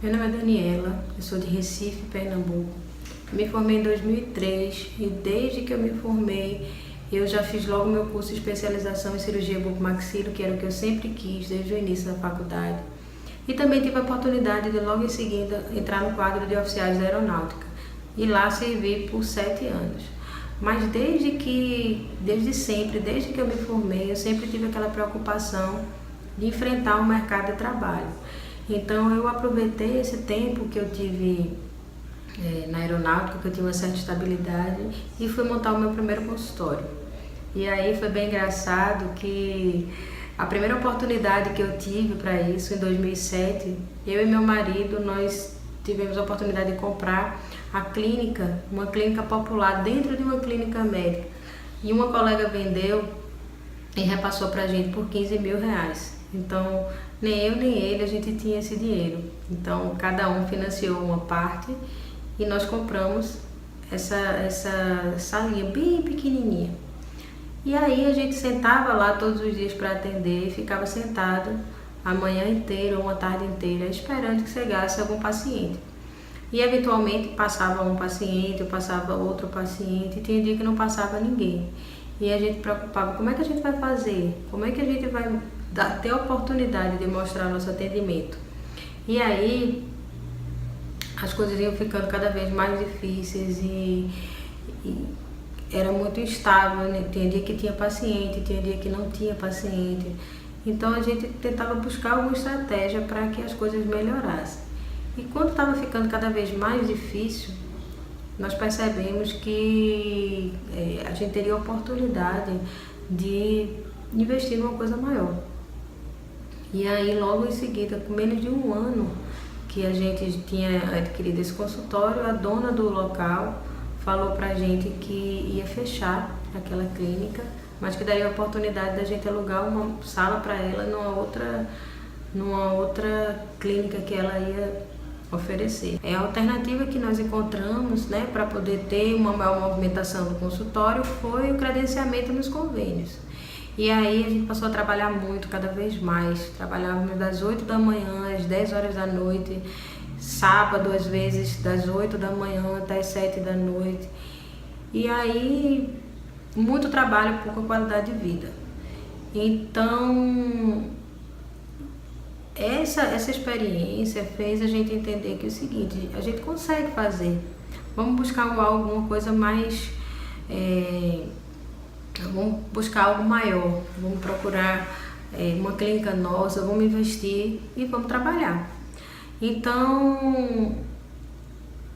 Meu nome é Daniela, eu sou de Recife, Pernambuco. Me formei em 2003 e desde que eu me formei eu já fiz logo meu curso de especialização em cirurgia bucomaxilo, que era o que eu sempre quis desde o início da faculdade. E também tive a oportunidade de logo em seguida entrar no quadro de oficiais da aeronáutica e lá servi por 7 anos. Mas desde sempre, desde que eu me formei, eu sempre tive aquela preocupação de enfrentar o mercado de trabalho. Então eu aproveitei esse tempo que eu tive na aeronáutica, que eu tive uma certa estabilidade, e fui montar o meu primeiro consultório. E aí foi bem engraçado que a primeira oportunidade que eu tive para isso, em 2007, eu e meu marido, nós tivemos a oportunidade de comprar a clínica, uma clínica popular dentro de uma clínica médica. E uma colega vendeu e repassou para a gente por R$ 15.000. Então, nem eu nem ele, a gente tinha esse dinheiro. Então, cada um financiou uma parte e nós compramos essa salinha bem pequenininha. E aí a gente sentava lá todos os dias para atender e ficava sentado a manhã inteira ou uma tarde inteira esperando que chegasse algum paciente. E eventualmente passava um paciente, ou passava outro paciente, e tinha dia que não passava ninguém. E a gente preocupava, como é que a gente vai fazer? Como é que a gente vai ter a oportunidade de mostrar nosso atendimento? E aí as coisas iam ficando cada vez mais difíceis e era muito instável, né? Tinha dia que tinha paciente, tinha dia que não tinha paciente. Então a gente tentava buscar alguma estratégia para que as coisas melhorassem. E quando estava ficando cada vez mais difícil, nós percebemos que a gente teria a oportunidade de investir numa coisa maior. E aí logo em seguida, com menos de um ano que a gente tinha adquirido esse consultório, a dona do local falou pra gente que ia fechar aquela clínica, mas que daria a oportunidade da gente alugar uma sala para ela numa outra clínica que ela ia oferecer. A alternativa que nós encontramos, né, para poder ter uma maior movimentação do consultório foi o credenciamento nos convênios. E aí a gente passou a trabalhar muito, cada vez mais. Trabalhávamos das 8 da manhã às 10 horas da noite, sábado às vezes das 8 da manhã até as 7 da noite. E aí muito trabalho, pouca qualidade de vida. Então essa experiência fez a gente entender que é o seguinte, a gente consegue fazer. Vamos buscar alguma coisa mais, vamos buscar algo maior, vamos procurar uma clínica nossa, vamos investir e vamos trabalhar. Então,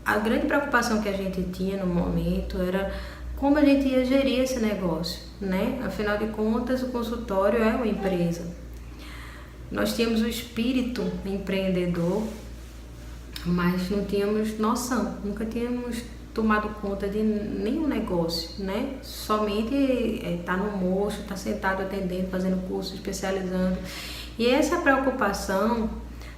a grande preocupação que a gente tinha no momento era como a gente ia gerir esse negócio, né? Afinal de contas, o consultório é uma empresa. Nós tínhamos o espírito empreendedor, mas não tínhamos noção, nunca tínhamos tomado conta de nenhum negócio, né? Somente estar no mocho, estar sentado atendendo, fazendo curso, especializando. E essa preocupação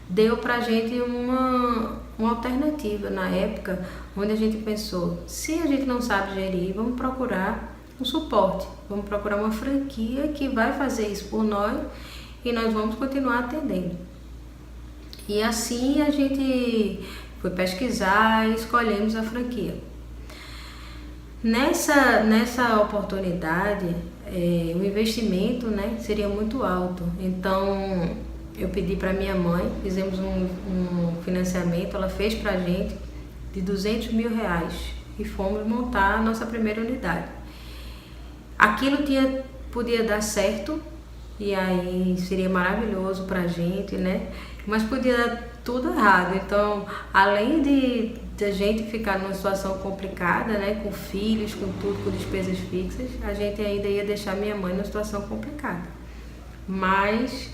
deu pra gente uma alternativa na época, onde a gente pensou, se a gente não sabe gerir, vamos procurar um suporte, vamos procurar uma franquia que vai fazer isso por nós e nós vamos continuar atendendo. E assim a gente foi pesquisar e escolhemos a franquia. Nessa oportunidade, o investimento, né, seria muito alto. Então eu pedi para minha mãe, fizemos um financiamento, ela fez para a gente de R$ 200.000 e fomos montar a nossa primeira unidade. Aquilo podia dar certo e aí seria maravilhoso para a gente, né? Mas podia dar tudo errado. Então, além de a gente ficar numa situação complicada, né, com filhos, com tudo, com despesas fixas, a gente ainda ia deixar minha mãe numa situação complicada. Mas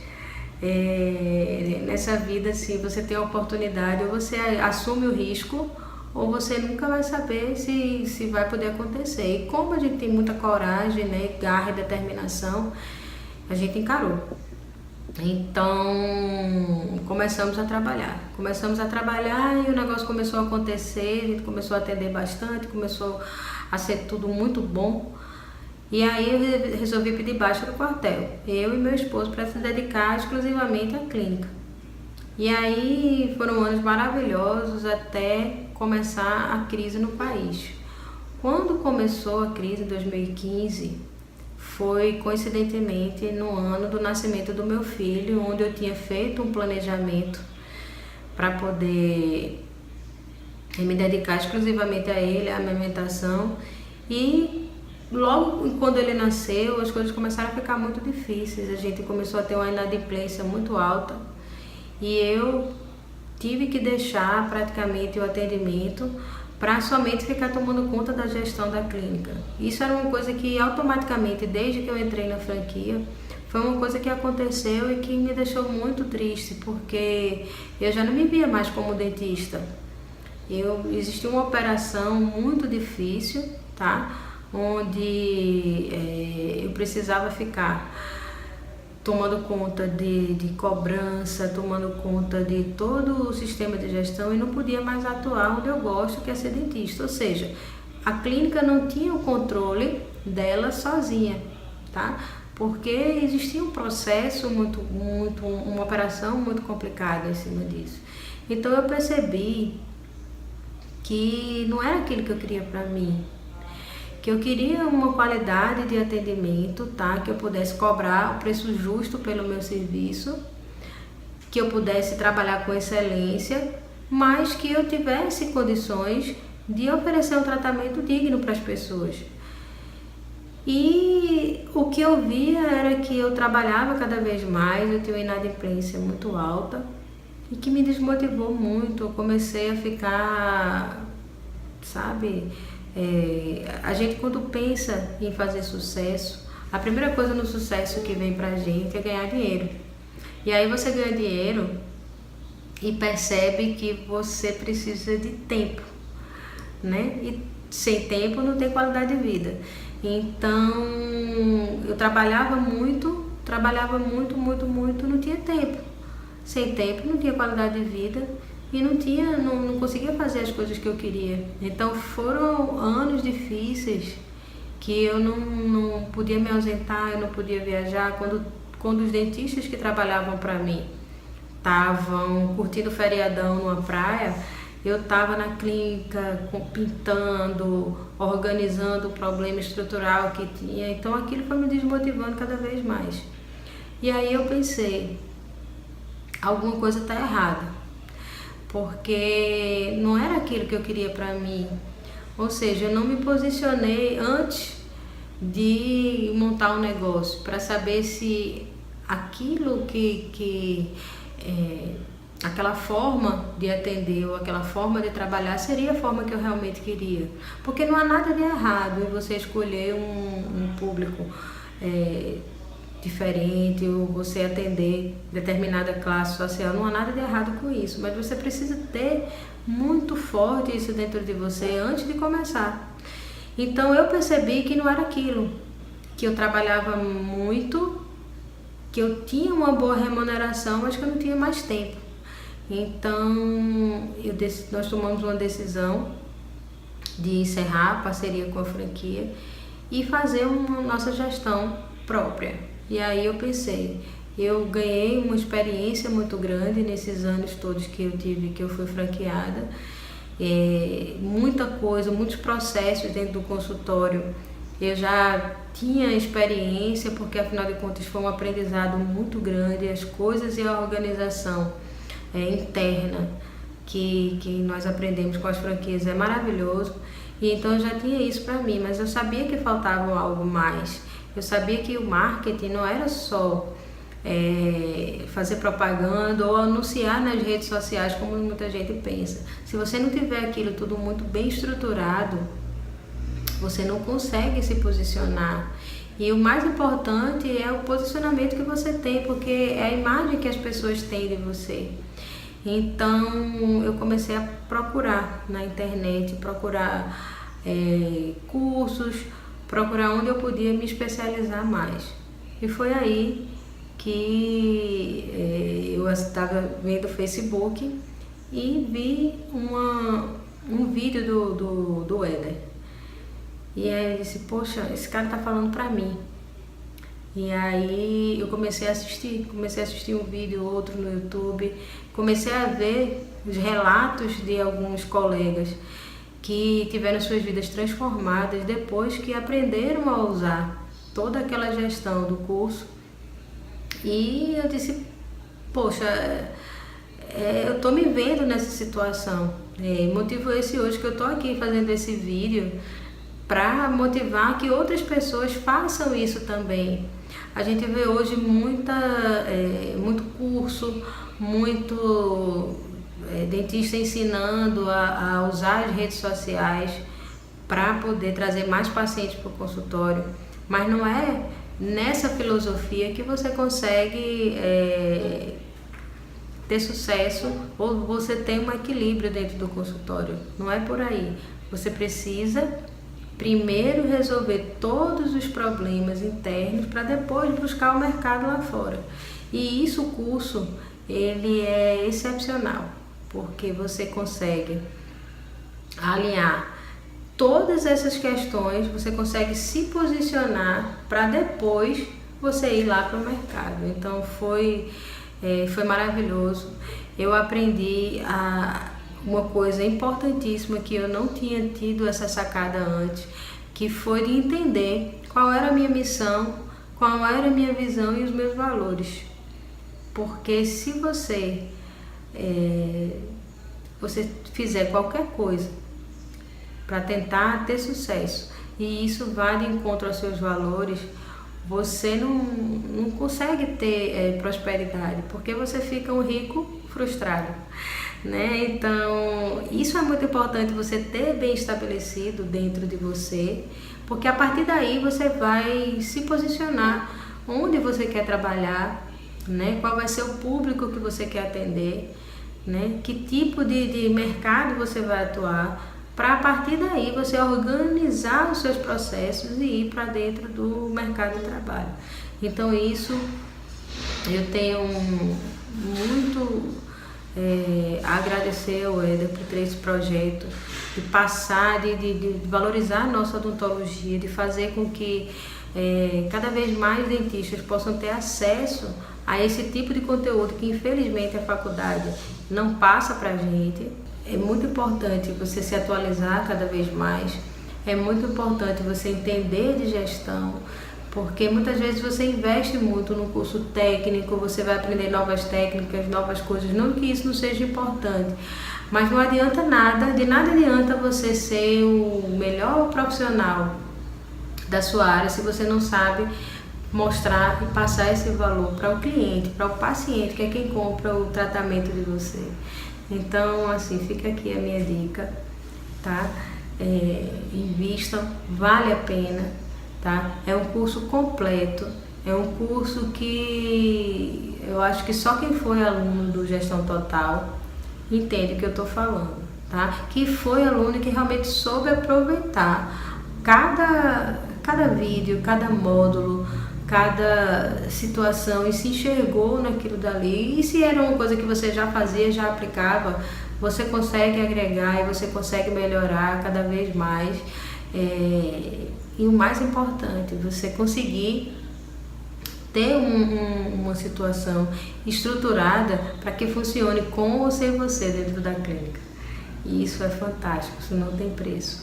nessa vida, se você tem a oportunidade, ou você assume o risco, ou você nunca vai saber se vai poder acontecer. E como a gente tem muita coragem, né, garra e determinação, a gente encarou. Então começamos a trabalhar e o negócio começou a acontecer, a gente começou a atender bastante, começou a ser tudo muito bom. E aí eu resolvi pedir baixa do quartel, eu e meu esposo, para se dedicar exclusivamente à clínica. E aí foram anos maravilhosos até começar a crise no país. Quando começou a crise em 2015, foi coincidentemente no ano do nascimento do meu filho, onde eu tinha feito um planejamento para poder me dedicar exclusivamente a ele, à amamentação. E logo quando ele nasceu, as coisas começaram a ficar muito difíceis. A gente começou a ter uma inadimplência muito alta e eu tive que deixar praticamente o atendimento para somente ficar tomando conta da gestão da clínica. Isso era uma coisa que automaticamente, desde que eu entrei na franquia, foi uma coisa que aconteceu e que me deixou muito triste, porque eu já não me via mais como dentista. Existia uma operação muito difícil, tá? Onde eu precisava ficar tomando conta de cobrança, tomando conta de todo o sistema de gestão e não podia mais atuar onde eu gosto, que é ser dentista. Ou seja, a clínica não tinha o controle dela sozinha, tá? Porque existia um processo uma operação muito complicada em cima disso. Então eu percebi que não era aquilo que eu queria para mim, que eu queria uma qualidade de atendimento, tá? Que eu pudesse cobrar o preço justo pelo meu serviço, que eu pudesse trabalhar com excelência, mas que eu tivesse condições de oferecer um tratamento digno para as pessoas. E o que eu via era que eu trabalhava cada vez mais, eu tinha uma inadimplência muito alta e que me desmotivou muito. Eu comecei a ficar, sabe... a gente, quando pensa em fazer sucesso, a primeira coisa no sucesso que vem pra gente é ganhar dinheiro. E aí você ganha dinheiro e percebe que você precisa de tempo, né? E sem tempo não tem qualidade de vida. Então eu trabalhava muito, não tinha tempo. Sem tempo não tinha qualidade de vida. E não conseguia fazer as coisas que eu queria. Então foram anos difíceis que eu não podia me ausentar, eu não podia viajar. Quando os dentistas que trabalhavam para mim estavam curtindo feriadão numa praia, eu estava na clínica pintando, organizando o problema estrutural que tinha. Então aquilo foi me desmotivando cada vez mais. E aí eu pensei, alguma coisa está errada, porque não era aquilo que eu queria para mim. Ou seja, eu não me posicionei antes de montar um negócio para saber se aquilo aquela forma de atender ou aquela forma de trabalhar seria a forma que eu realmente queria. Porque não há nada de errado em você escolher um público diferente, ou você atender determinada classe social, não há nada de errado com isso, mas você precisa ter muito forte isso dentro de você antes de começar. Então eu percebi que não era aquilo, que eu trabalhava muito, que eu tinha uma boa remuneração, mas que eu não tinha mais tempo. Então nós tomamos uma decisão de encerrar a parceria com a franquia e fazer uma nossa gestão própria. E aí eu pensei, eu ganhei uma experiência muito grande nesses anos todos que eu tive, que eu fui franqueada. Muita coisa, muitos processos dentro do consultório. Eu já tinha experiência, porque afinal de contas foi um aprendizado muito grande, as coisas e a organização interna que nós aprendemos com as franquias é maravilhoso. E então eu já tinha isso para mim, mas eu sabia que faltava algo mais. Eu sabia que o marketing não era só fazer propaganda ou anunciar nas redes sociais, como muita gente pensa. Se você não tiver aquilo tudo muito bem estruturado, você não consegue se posicionar. E o mais importante é o posicionamento que você tem, porque é a imagem que as pessoas têm de você. Então eu comecei a procurar na internet, procurar cursos, procurar onde eu podia me especializar mais. E foi aí que eu estava vendo o Facebook e vi um vídeo do Éder. E aí eu disse, poxa, esse cara tá falando pra mim. E aí eu comecei a assistir um vídeo, outro no YouTube, comecei a ver os relatos de alguns colegas que tiveram suas vidas transformadas depois que aprenderam a usar toda aquela gestão do curso. E eu disse, poxa, eu estou me vendo nessa situação. Motivo esse hoje que eu estou aqui fazendo esse vídeo para motivar que outras pessoas façam isso também. A gente vê hoje muito curso, muito dentista ensinando a usar as redes sociais para poder trazer mais pacientes para o consultório, mas não é nessa filosofia que você consegue ter sucesso ou você tem um equilíbrio dentro do consultório. Não é por aí. Você precisa primeiro resolver todos os problemas internos para depois buscar o mercado lá fora. E isso, o curso, ele é excepcional, porque você consegue alinhar todas essas questões, você consegue se posicionar para depois você ir lá para o mercado. Então foi maravilhoso. Eu aprendi uma coisa importantíssima que eu não tinha tido essa sacada antes, que foi de entender qual era a minha missão, qual era a minha visão e os meus valores. Porque se você fizer qualquer coisa para tentar ter sucesso e isso vai de encontro aos seus valores, você não consegue ter prosperidade, porque você fica um rico frustrado, né? Então, isso é muito importante você ter bem estabelecido dentro de você, porque a partir daí você vai se posicionar onde você quer trabalhar, né? Qual vai ser o público que você quer atender, né? Que tipo de mercado você vai atuar, para a partir daí você organizar os seus processos e ir para dentro do mercado de trabalho. Então isso eu tenho muito a agradecer ao Éder por ter esse projeto, de passar, de valorizar a nossa odontologia, de fazer com que cada vez mais dentistas possam ter acesso a esse tipo de conteúdo que infelizmente a faculdade não passa para a gente. É muito importante você se atualizar cada vez mais, é muito importante você entender de gestão, porque muitas vezes você investe muito no curso técnico, você vai aprender novas técnicas, novas coisas, não que isso não seja importante, mas não adianta nada, de nada adianta você ser o melhor profissional da sua área se você não sabe mostrar e passar esse valor para o cliente, para o paciente, que é quem compra o tratamento de você. Então, assim, fica aqui a minha dica, tá? Invistam, vale a pena, tá? É um curso completo, é um curso que eu acho que só quem foi aluno do Gestão Total entende o que eu estou falando, tá? Que foi aluno que realmente soube aproveitar cada vídeo, cada módulo, cada situação e se enxergou naquilo dali. E se era uma coisa que você já fazia, já aplicava, você consegue agregar e você consegue melhorar cada vez mais. E o mais importante, você conseguir ter uma situação estruturada para que funcione com ou sem você dentro da clínica. E isso é fantástico, isso não tem preço.